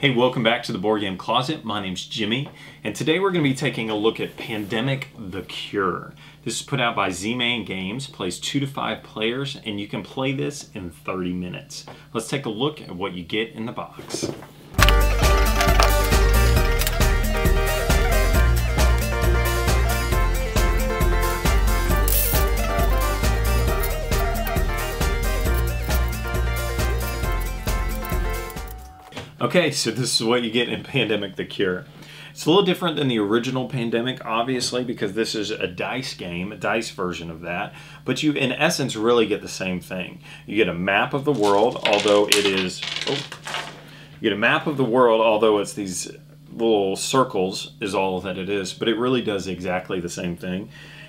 Hey, welcome back to the Board Game Closet. My name's Jimmy, and today we're going to be taking a look at Pandemic: The Cure. This is put out by ZMan Games, plays 2 to 5 players, and you can play this in 30 minutes. Let's take a look at what you get in the box. Okay, so this is what you get in Pandemic: The Cure. It's a little different than the original Pandemic, obviously, because this is a dice game, a dice version of that. But you, in essence, really get the same thing. You get a map of the world, although it is... you get a map of the world, although it's these little circles is all that it is. But it really does exactly the same thing.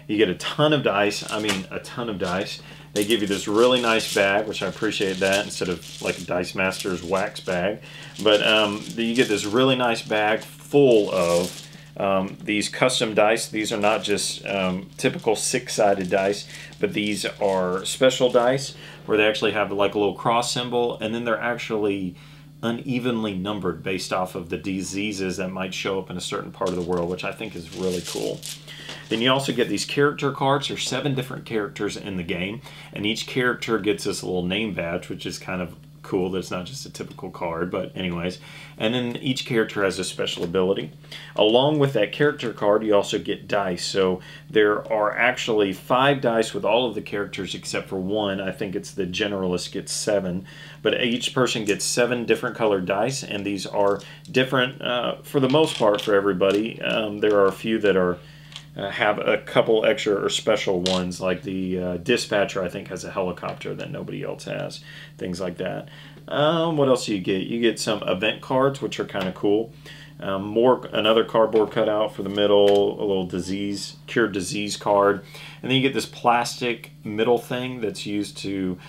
You get a ton of dice. I mean, a ton of dice. They give you this really nice bag, which I appreciate that, instead of like a Dice Masters wax bag. But you get this really nice bag full of these custom dice. These are not just typical 6-sided dice, but these are special dice where they actually have like a little cross symbol, and then they're actually unevenly numbered based off of the diseases that might show up in a certain part of the world, which I think is really cool. Then you also get these character cards. There's 7 different characters in the game, and each character gets this little name badge, which is kind of cool. That's not just a typical card, but anyways. And then each character has a special ability. Along with that character card, you also get dice. So there are actually 5 dice with all of the characters except for one. I think it's the generalist gets 7. But each person gets 7 different colored dice, and these are different for the most part for everybody. There are a few that are have a couple extra or special ones, like the dispatcher I think has a helicopter that nobody else has, things like that. What else do you get? You get some event cards, which are kind of cool. Another cardboard cutout for the middle, a little cured disease card, and then you get this plastic middle thing that's used to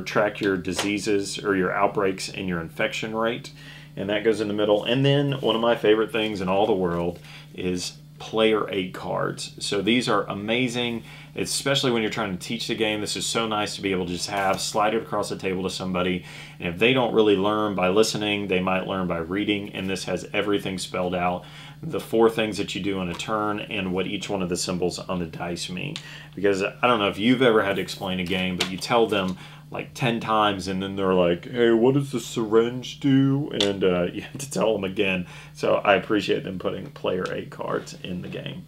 track your diseases or your outbreaks and your infection rate, and that goes in the middle. And then one of my favorite things in all the world is player aid cards. So these are amazing, especially when you're trying to teach the game. This is so nice to be able to just slide it across the table to somebody, and if they don't really learn by listening, they might learn by reading. And this has everything spelled out, the 4 things that you do in a turn and what each one of the symbols on the dice mean. Because I don't know if you've ever had to explain a game, but you tell them like 10 times and then they're like, hey, what does the syringe do? And you have to tell them again. So I appreciate them putting player aid cards in the game.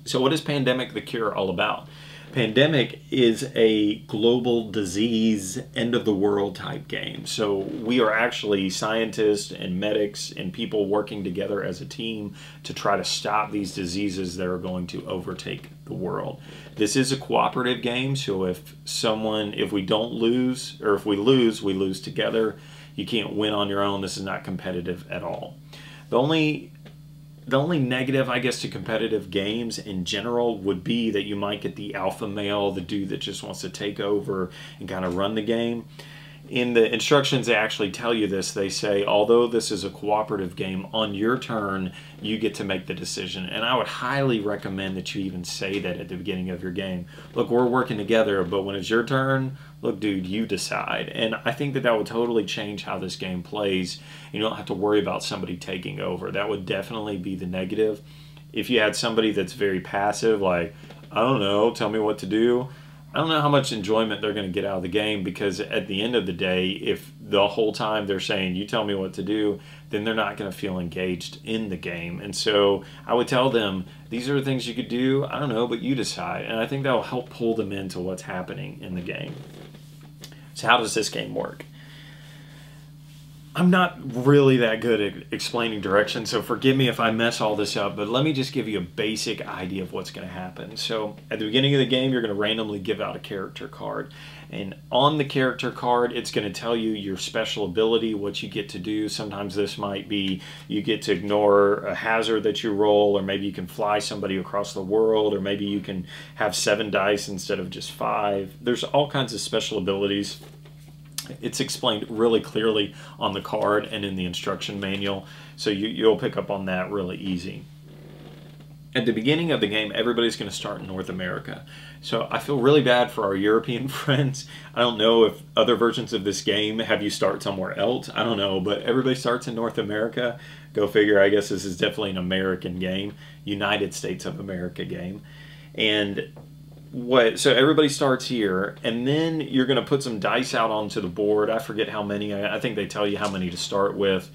So what is Pandemic: The Cure all about? Pandemic is a global disease, end of the world type game. So we are actually scientists and medics and people working together as a team to try to stop these diseases that are going to overtake the world. This is a cooperative game, so if we don't lose, or if we lose together. You can't win on your own. This is not competitive at all. The only negative, I guess, to competitive games in general would be that you might get the alpha male, the dude that just wants to take over and kind of run the game. In the instructions, they actually tell you this. They say, although this is a cooperative game, on your turn, you get to make the decision. And I would highly recommend that you even say that at the beginning of your game. Look, we're working together, but when it's your turn, look, dude, you decide. And I think that would totally change how this game plays. You don't have to worry about somebody taking over. That would definitely be the negative. If you had somebody that's very passive, like, I don't know, tell me what to do, I don't know how much enjoyment they're going to get out of the game, because at the end of the day, if the whole time they're saying, you tell me what to do, then they're not going to feel engaged in the game. And so I would tell them, these are the things you could do, I don't know, but you decide. And I think that will help pull them into what's happening in the game. So how does this game work? I'm not really that good at explaining directions, so forgive me if I mess all this up, but let me just give you a basic idea of what's going to happen. So at the beginning of the game, you're going to randomly give out a character card. And on the character card, it's going to tell you your special ability, what you get to do. Sometimes this might be you get to ignore a hazard that you roll, or maybe you can fly somebody across the world, or maybe you can have 7 dice instead of just 5. There's all kinds of special abilities. It's explained really clearly on the card and in the instruction manual, so you'll pick up on that really easy. at the beginning of the game, everybody's going to start in North America. So I feel really bad for our European friends. I don't know if other versions of this game have you start somewhere else. I don't know, but everybody starts in North America. Go figure. I guess this is definitely an American game, United States of America game. And so everybody starts here, and then you're going to put some dice out onto the board. I forget how many. I think they tell you how many to start with,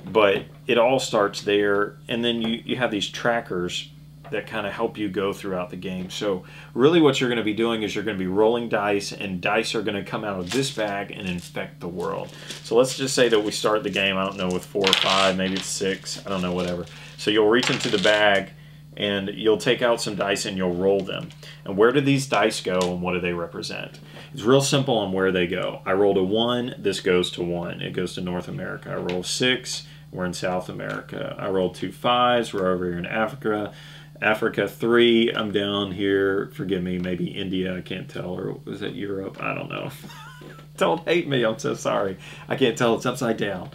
but it all starts there. And then you have these trackers that kind of help you go throughout the game. So really what you're going to be doing is you're going to be rolling dice, and dice are going to come out of this bag and infect the world. So let's just say that we start the game, I don't know, with 4 or 5, maybe it's 6, I don't know, whatever. So you'll reach into the bag, and you'll take out some dice and you'll roll them. And where do these dice go, and what do they represent? It's real simple on where they go. I rolled a 1, this goes to 1. It goes to North America. I roll 6, we're in South America. I rolled 2 5s, we're over here in Africa. Africa 3, I'm down here, forgive me, maybe India, I can't tell, or was it Europe? I don't know. Don't hate me, I'm so sorry. I can't tell, it's upside down.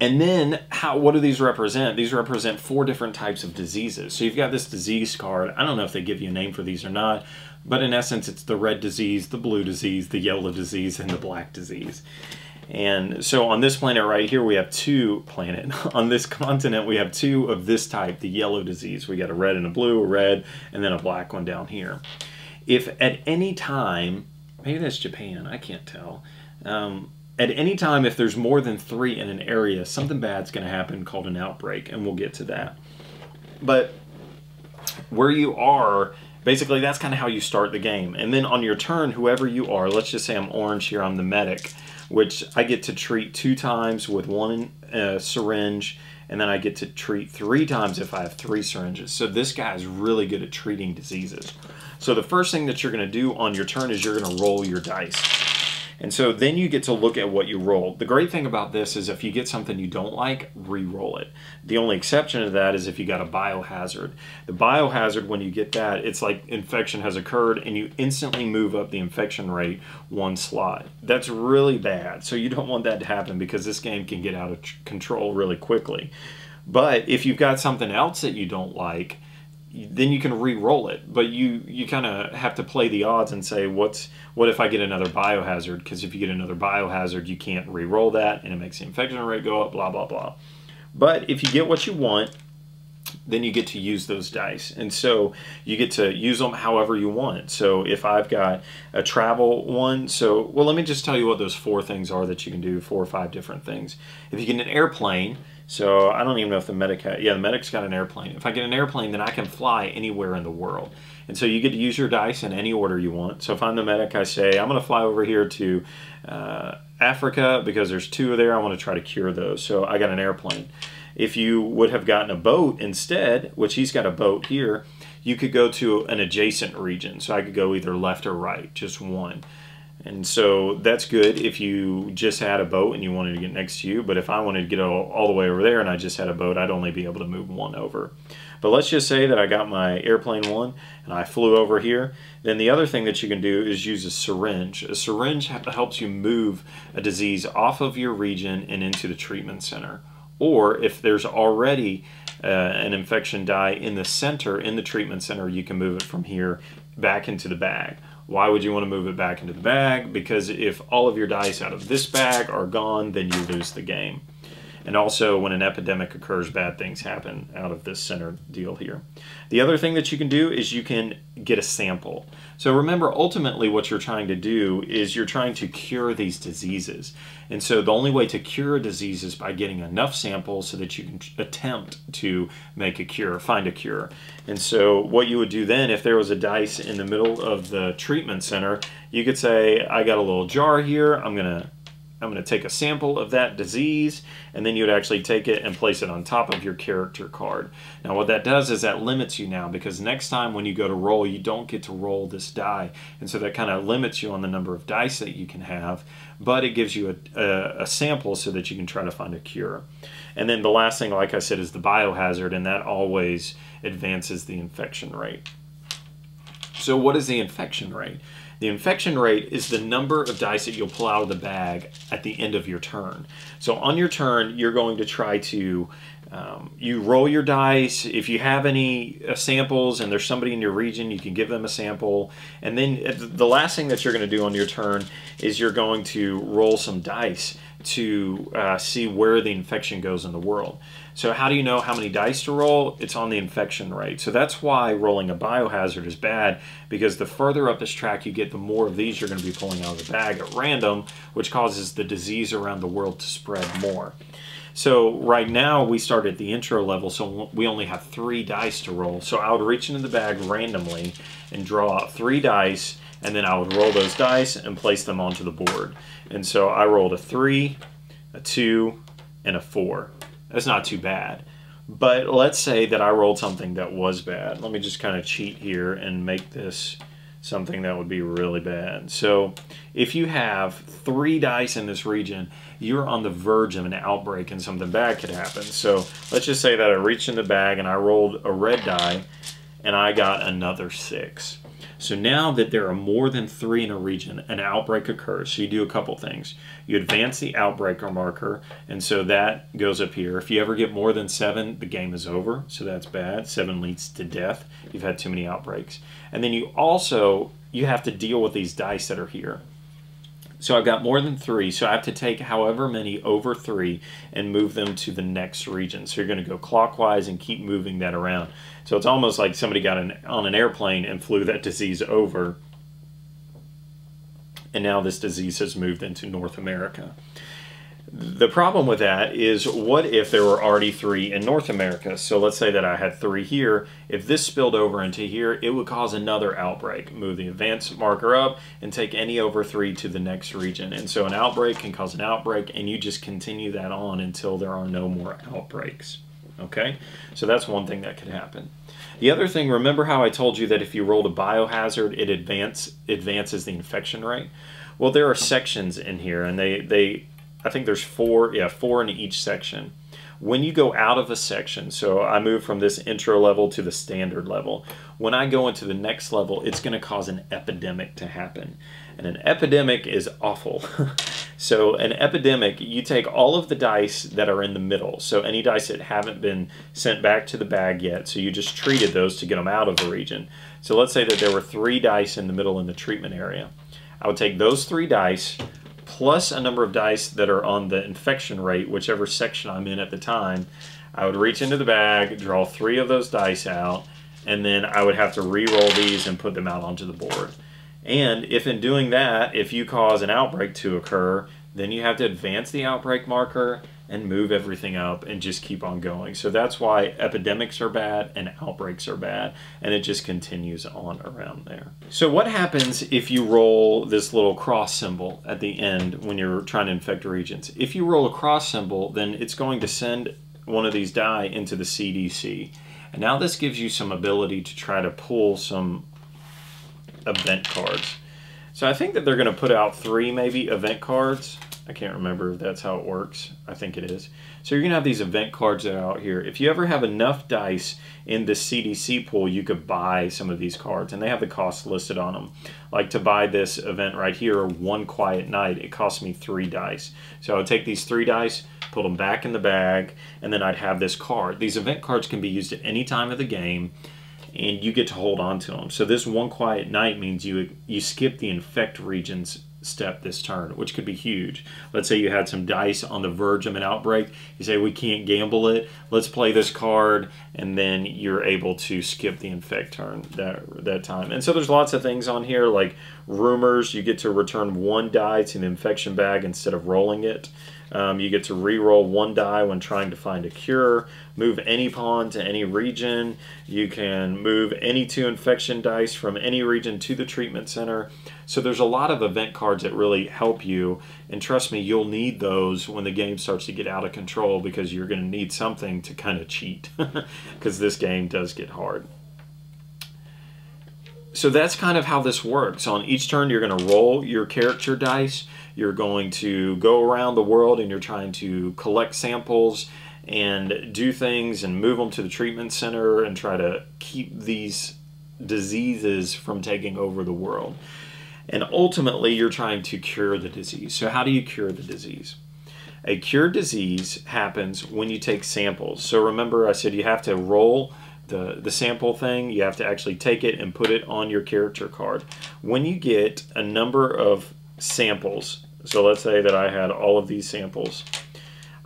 And then, what do these represent? These represent 4 different types of diseases. So you've got this disease card. I don't know if they give you a name for these or not, but in essence, it's the red disease, the blue disease, the yellow disease, and the black disease. And so on this planet right here, we have 2 on this continent, we have 2 of this type, the yellow disease. We got a red and a blue, a red, and then a black one down here. If at any time, maybe that's Japan, I can't tell. At any time, if there's more than 3 in an area, something bad's going to happen called an outbreak, and we'll get to that. But where you are, basically that's kind of how you start the game. And then on your turn, whoever you are, let's just say I'm orange here, I'm the medic, which I get to treat 2 times with 1 syringe, and then I get to treat 3 times if I have 3 syringes. So this guy is really good at treating diseases. So the first thing that you're going to do on your turn is you're going to roll your dice. And so then you get to look at what you rolled. The great thing about this is if you get something you don't like, re-roll it. The only exception to that is if you got a biohazard. The biohazard, when you get that, it's like infection has occurred and you instantly move up the infection rate 1 slot. That's really bad. So you don't want that to happen because this game can get out of control really quickly. But if you've got something else that you don't like, then you can re-roll it, but you kind of have to play the odds and say, what if I get another biohazard? Because if you get another biohazard, you can't re-roll that, and it makes the infection rate go up, blah, blah, blah. But if you get what you want, then you get to use those dice. And so you get to use them however you want. So if I've got a travel one, well, let me just tell you what those 4 things are that you can do, 4 or 5 different things. If you get an airplane, so I don't even know if the medic the medic's got an airplane. If I get an airplane, then I can fly anywhere in the world. And so you get to use your dice in any order you want. So if I'm the medic, I say, I'm going to fly over here to Africa because there's 2 there. I want to try to cure those. So I got an airplane. If you would have gotten a boat instead, which he's got a boat here, you could go to an adjacent region. So I could go either left or right, just 1. And so that's good if you just had a boat and you wanted to get next to you. But if I wanted to get all the way over there and I just had a boat, I'd only be able to move 1 over. But let's just say that I got my airplane 1 and I flew over here. Then the other thing that you can do is use a syringe. A syringe helps you move a disease off of your region and into the treatment center. Or if there's already an infection die in the center, in the treatment center, you can move it from here back into the bag. Why would you want to move it back into the bag? Because if all of your dice out of this bag are gone, then you lose the game. And also, when an epidemic occurs, bad things happen out of this center deal here. The other thing that you can do is you can get a sample. So remember, ultimately what you're trying to do is you're trying to cure these diseases. And so the only way to cure a disease is by getting enough samples so that you can attempt to make a cure, find a cure. And so what you would do then, if there was a dice in the middle of the treatment center, you could say, I got a little jar here, I'm going to take a sample of that disease, and then you would actually take it and place it on top of your character card. Now what that does is that limits you now, because next time when you go to roll, you don't get to roll this die. And so that kind of limits you on the number of dice that you can have, but it gives you a sample so that you can try to find a cure. And then the last thing, like I said, is the biohazard, and that always advances the infection rate. So what is the infection rate? The infection rate is the number of dice that you'll pull out of the bag at the end of your turn. So on your turn, you're going to try to You roll your dice. If you have any samples and there's somebody in your region, you can give them a sample. And then the last thing that you're going to do on your turn is you're going to roll some dice to see where the infection goes in the world. So how do you know how many dice to roll? It's on the infection rate. So that's why rolling a biohazard is bad, because the further up this track you get, the more of these you're going to be pulling out of the bag at random, which causes the disease around the world to spread more. So right now we start at the intro level, so we only have 3 dice to roll. So I would reach into the bag randomly and draw out 3 dice, and then I would roll those dice and place them onto the board. And so I rolled a 3, a 2, and a 4. That's not too bad. But let's say that I rolled something that was bad. Let me just kind of cheat here and make this something that would be really bad. So if you have 3 dice in this region, you're on the verge of an outbreak and something bad could happen. So let's just say that I reached in the bag and I rolled a red die and I got another 6. So now that there are more than 3 in a region, an outbreak occurs. So you do a couple things. You advance the outbreaker marker, and so that goes up here. If you ever get more than 7, the game is over, so that's bad. 7 leads to death. You've had too many outbreaks. And then you have to deal with these dice that are here. So I've got more than 3, so I have to take however many over 3 and move them to the next region. So you're going to go clockwise and keep moving that around. So it's almost like somebody got on an airplane and flew that disease over, and now this disease has moved into North America. The problem with that is, what if there were already 3 in North America? So let's say that I had 3 here. If this spilled over into here, it would cause another outbreak. Move the advance marker up and take any over 3 to the next region. And so an outbreak can cause an outbreak, and you just continue that on until there are no more outbreaks. Okay? So that's one thing that could happen. The other thing, remember how I told you that if you rolled a biohazard, it advances the infection rate? Well, there are sections in here, and I think there's 4 in each section. When you go out of a section, so I move from this intro level to the standard level, when I go into the next level, it's going to cause an epidemic to happen. And an epidemic is awful. So an epidemic, you take all of the dice that are in the middle, so any dice that haven't been sent back to the bag yet, so you just treated those to get them out of the region. So let's say that there were 3 dice in the middle in the treatment area. I would take those 3 dice, plus a number of dice that are on the infection rate, whichever section I'm in at the time. I would reach into the bag, draw 3 of those dice out, and then I would have to re-roll these and put them out onto the board. And if in doing that, if you cause an outbreak to occur, then you have to advance the outbreak marker and move everything up and just keep on going. So that's why epidemics are bad and outbreaks are bad, and it just continues on around there. So what happens if you roll this little cross symbol at the end when you're trying to infect regions? If you roll a cross symbol, then it's going to send one of these die into the CDC. And now this gives you some ability to try to pull some event cards. So I think that they're going to put out 3 maybe event cards. I can't remember if that's how it works. I think it is. So you're going to have these event cards that are out here. If you ever have enough dice in the CDC pool, you could buy some of these cards, and they have the cost listed on them. Like to buy this event right here, One Quiet Night, it cost me 3 dice. So I would take these 3 dice, put them back in the bag, and then I'd have this card. These event cards can be used at any time of the game, and you get to hold on to them. So this One Quiet Night means you skip the infect regions step this turn, which could be huge. Let's say you had some dice on the verge of an outbreak. You say, we can't gamble it. Let's play this card, and then you're able to skip the infect turn that time. And so there's lots of things on here, like rumors. You get to return 1 die to the infection bag instead of rolling it. You get to re-roll 1 die when trying to find a cure. Move any pawn to any region. You can move any 2 infection dice from any region to the treatment center. So there's a lot of event cards that really help you. And trust me, you'll need those when the game starts to get out of control, because you're going to need something to kind of cheat, because this game does get hard. So that's kind of how this works. On each turn, you're going to roll your character dice. You're going to go around the world, and you're trying to collect samples and do things and move them to the treatment center and try to keep these diseases from taking over the world. And ultimately, you're trying to cure the disease. So how do you cure the disease? A cure disease happens when you take samples. So remember I said you have to roll the sample thing. You have to actually take it and put it on your character card. When you get a number of samples, so let's say that I had all of these samples,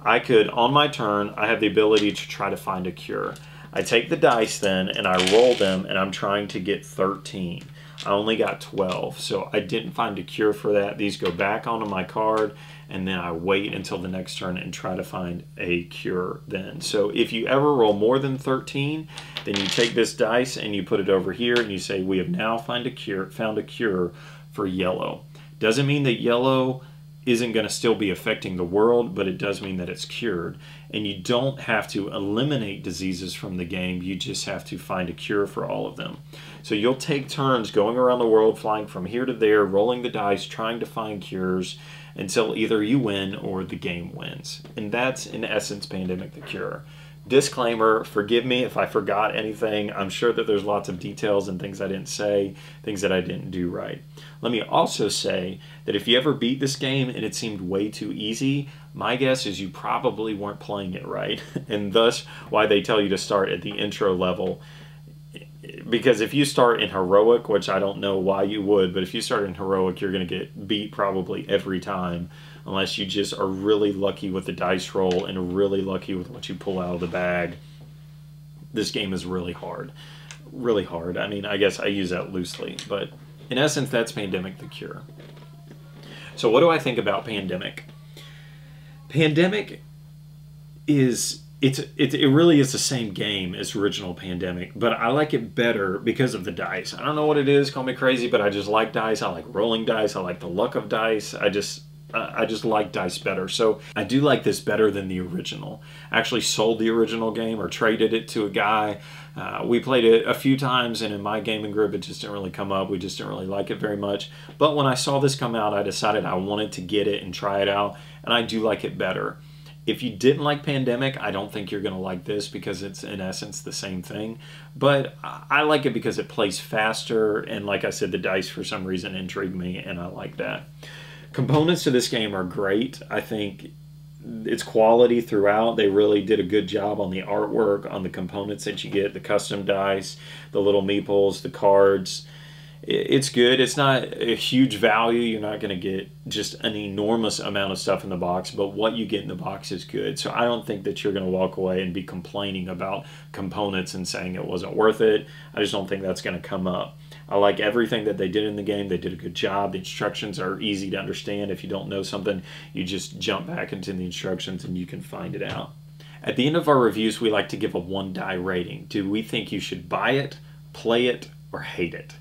I could, on my turn, I have the ability to try to find a cure. I take the dice then and I roll them, and I'm trying to get 13. I only got 12, so I didn't find a cure for that. These go back onto my card, and then I wait until the next turn and try to find a cure then. So if you ever roll more than 13, then you take this dice and you put it over here and you say, we have now found a cure for yellow. Doesn't mean that yellow isn't going to still be affecting the world, but it does mean that it's cured. And you don't have to eliminate diseases from the game, you just have to find a cure for all of them. So you'll take turns going around the world, flying from here to there, rolling the dice, trying to find cures until either you win or the game wins. And that's, in essence, Pandemic the Cure. Disclaimer, forgive me if I forgot anything. I'm sure that there's lots of details and things I didn't say, things that I didn't do right. Let me also say that if you ever beat this game and it seemed way too easy, my guess is you probably weren't playing it right, and thus why they tell you to start at the intro level. Because if you start in Heroic, which I don't know why you would, but if you start in Heroic, you're going to get beat probably every time, unless you just are really lucky with the dice roll and really lucky with what you pull out of the bag. This game is really hard. Really hard. I mean, I guess I use that loosely, but in essence, that's Pandemic the Cure. So what do I think about Pandemic? Pandemic is... It really is the same game as original Pandemic, but I like it better because of the dice. I don't know what it is, call me crazy, but I just like dice. I like rolling dice. I like the luck of dice. I just like dice better. So I do like this better than the original. I actually sold the original game or traded it to a guy. We played it a few times, and in my gaming group, it just didn't really come up. We just didn't really like it very much. But when I saw this come out, I decided I wanted to get it and try it out, and I do like it better. If you didn't like Pandemic, I don't think you're going to like this because it's, in essence, the same thing. But I like it because it plays faster, and like I said, the dice, for some reason, intrigue me, and I like that. Components to this game are great. I think it's quality throughout. They really did a good job on the artwork, on the components that you get, the custom dice, the little meeples, the cards. It's good. It's not a huge value. You're not going to get just an enormous amount of stuff in the box, but what you get in the box is good. So I don't think that you're going to walk away and be complaining about components and saying it wasn't worth it. I just don't think that's going to come up. I like everything that they did in the game. They did a good job. The instructions are easy to understand. If you don't know something, you just jump back into the instructions and you can find it out. At the end of our reviews, we like to give a 1-die rating. Do we think you should buy it, play it, or hate it?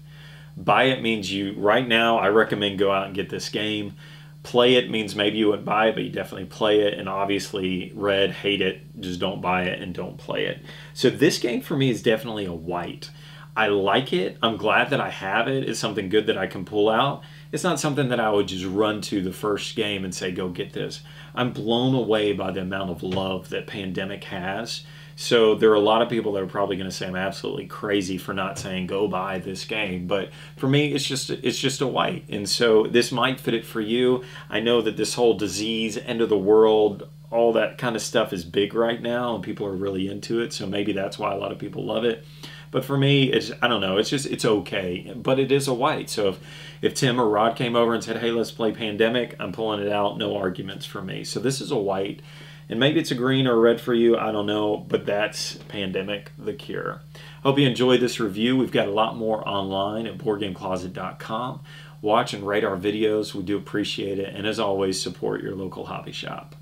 Buy it means you, right now, I recommend go out and get this game. Play it means maybe you wouldn't buy it, but you definitely play it. And obviously, red, hate it, just don't buy it and don't play it. So this game for me is definitely a white. I like it. I'm glad that I have it. It's something good that I can pull out. It's not something that I would just run to the first game and say, go get this. I'm blown away by the amount of love that Pandemic has. So there are a lot of people that are probably going to say I'm absolutely crazy for not saying go buy this game. But for me, it's just a white. And so this might fit it for you. I know that this whole disease, end of the world, all that kind of stuff is big right now, and people are really into it. So maybe that's why a lot of people love it. But for me, I don't know, it's okay. But it is a white. So if Tim or Rod came over and said, hey, let's play Pandemic, I'm pulling it out. No arguments for me. So this is a white. And maybe it's a green or a red for you, I don't know, but that's Pandemic the Cure. Hope you enjoyed this review. We've got a lot more online at BoardGameCloset.com. Watch and rate our videos. We do appreciate it. And as always, support your local hobby shop.